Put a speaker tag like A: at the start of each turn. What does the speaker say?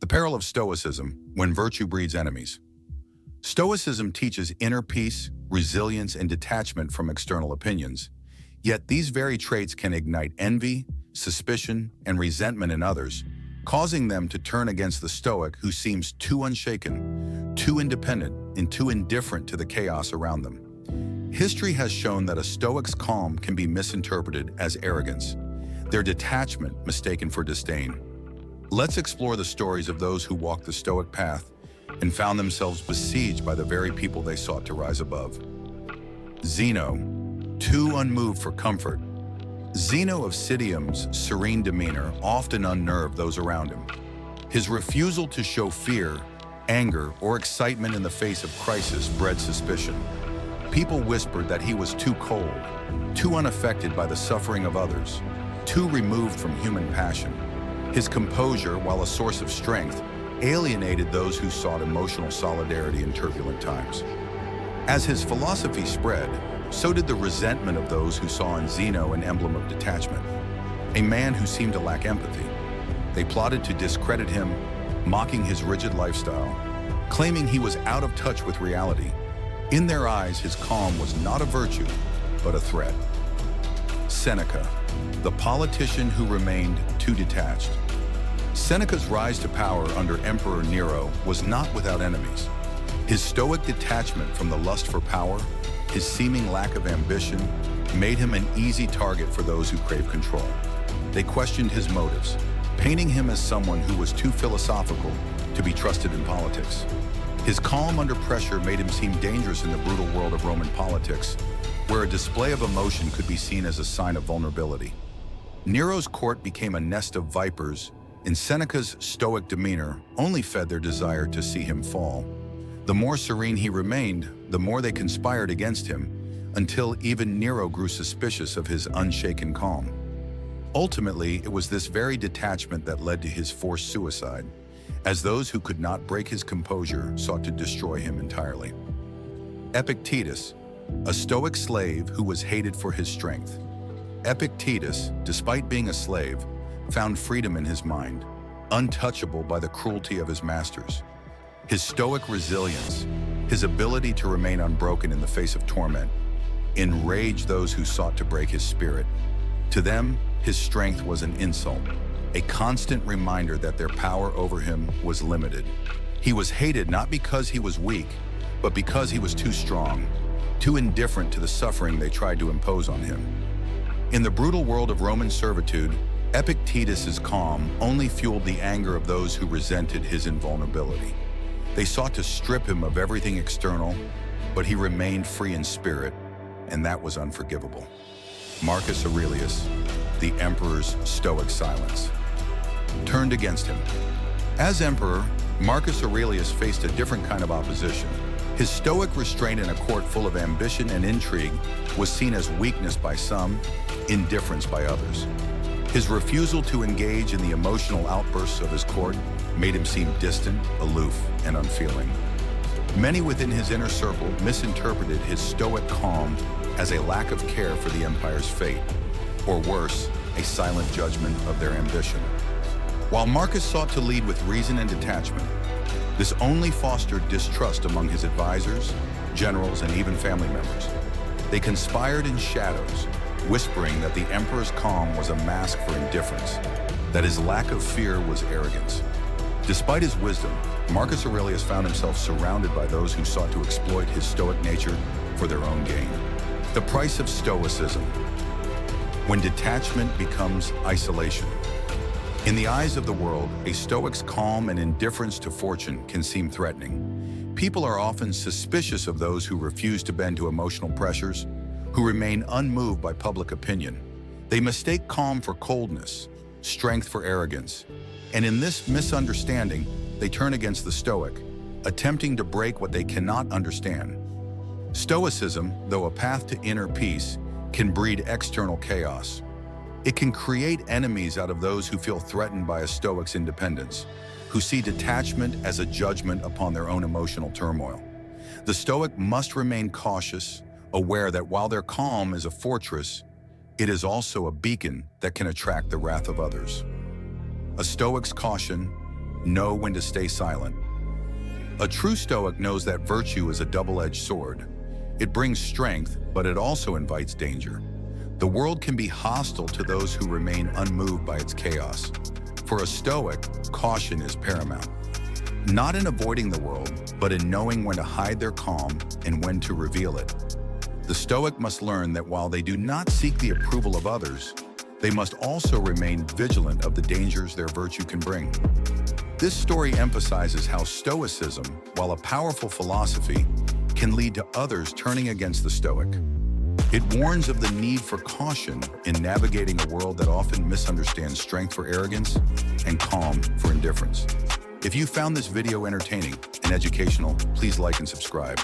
A: The peril of Stoicism, when virtue breeds enemies. Stoicism teaches inner peace, resilience, and detachment from external opinions. Yet these very traits can ignite envy, suspicion, and resentment in others, causing them to turn against the Stoic who seems too unshaken, too independent, and too indifferent to the chaos around them. History has shown that a Stoic's calm can be misinterpreted as arrogance, their detachment mistaken for disdain. Let's explore the stories of those who walked the Stoic path and found themselves besieged by the very people they sought to rise above. Zeno, too unmoved for comfort. Zeno of Citium's serene demeanor often unnerved those around him. His refusal to show fear, anger, or excitement in the face of crisis bred suspicion. People whispered that he was too cold, too unaffected by the suffering of others, too removed from human passion. His composure, while a source of strength, alienated those who sought emotional solidarity in turbulent times. As his philosophy spread, so did the resentment of those who saw in Zeno an emblem of detachment, a man who seemed to lack empathy. They plotted to discredit him, mocking his rigid lifestyle, claiming he was out of touch with reality. In their eyes, his calm was not a virtue, but a threat. Seneca, the politician who remained too detached. Seneca's rise to power under Emperor Nero was not without enemies. His stoic detachment from the lust for power, his seeming lack of ambition, made him an easy target for those who crave control. They questioned his motives, painting him as someone who was too philosophical to be trusted in politics. His calm under pressure made him seem dangerous in the brutal world of Roman politics, where a display of emotion could be seen as a sign of vulnerability. Nero's court became a nest of vipers, and Seneca's stoic demeanor only fed their desire to see him fall. The more serene he remained, the more they conspired against him, until even Nero grew suspicious of his unshaken calm. Ultimately, it was this very detachment that led to his forced suicide, as those who could not break his composure sought to destroy him entirely. Epictetus, a Stoic slave who was hated for his strength. Epictetus, despite being a slave, found freedom in his mind, untouchable by the cruelty of his masters. His Stoic resilience, his ability to remain unbroken in the face of torment, enraged those who sought to break his spirit. To them, his strength was an insult, a constant reminder that their power over him was limited. He was hated not because he was weak, but because he was too strong, too indifferent to the suffering they tried to impose on him. In the brutal world of Roman servitude, Epictetus's calm only fueled the anger of those who resented his invulnerability. They sought to strip him of everything external, but he remained free in spirit, and that was unforgivable. Marcus Aurelius, the emperor's Stoic silence, turned against him. As emperor, Marcus Aurelius faced a different kind of opposition. His Stoic restraint in a court full of ambition and intrigue was seen as weakness by some, indifference by others. His refusal to engage in the emotional outbursts of his court made him seem distant, aloof, and unfeeling. Many within his inner circle misinterpreted his Stoic calm as a lack of care for the empire's fate, or worse, a silent judgment of their ambition. While Marcus sought to lead with reason and detachment, this only fostered distrust among his advisors, generals, and even family members. They conspired in shadows, whispering that the emperor's calm was a mask for indifference, that his lack of fear was arrogance. Despite his wisdom, Marcus Aurelius found himself surrounded by those who sought to exploit his Stoic nature for their own gain. The price of Stoicism. When detachment becomes isolation. In the eyes of the world, a Stoic's calm and indifference to fortune can seem threatening. People are often suspicious of those who refuse to bend to emotional pressures, who remain unmoved by public opinion. They mistake calm for coldness, strength for arrogance, and in this misunderstanding, they turn against the Stoic, attempting to break what they cannot understand. Stoicism, though a path to inner peace, can breed external chaos. It can create enemies out of those who feel threatened by a Stoic's independence, who see detachment as a judgment upon their own emotional turmoil. The Stoic must remain cautious, aware that while their calm is a fortress, it is also a beacon that can attract the wrath of others. A Stoic's caution, know when to stay silent. A true Stoic knows that virtue is a double-edged sword. It brings strength, but it also invites danger. The world can be hostile to those who remain unmoved by its chaos. For a Stoic, caution is paramount. Not in avoiding the world, but in knowing when to hide their calm and when to reveal it. The Stoic must learn that while they do not seek the approval of others, they must also remain vigilant of the dangers their virtue can bring. This story emphasizes how Stoicism, while a powerful philosophy, can lead to others turning against the Stoic. It warns of the need for caution in navigating a world that often misunderstands strength for arrogance and calm for indifference. If you found this video entertaining and educational, please like and subscribe.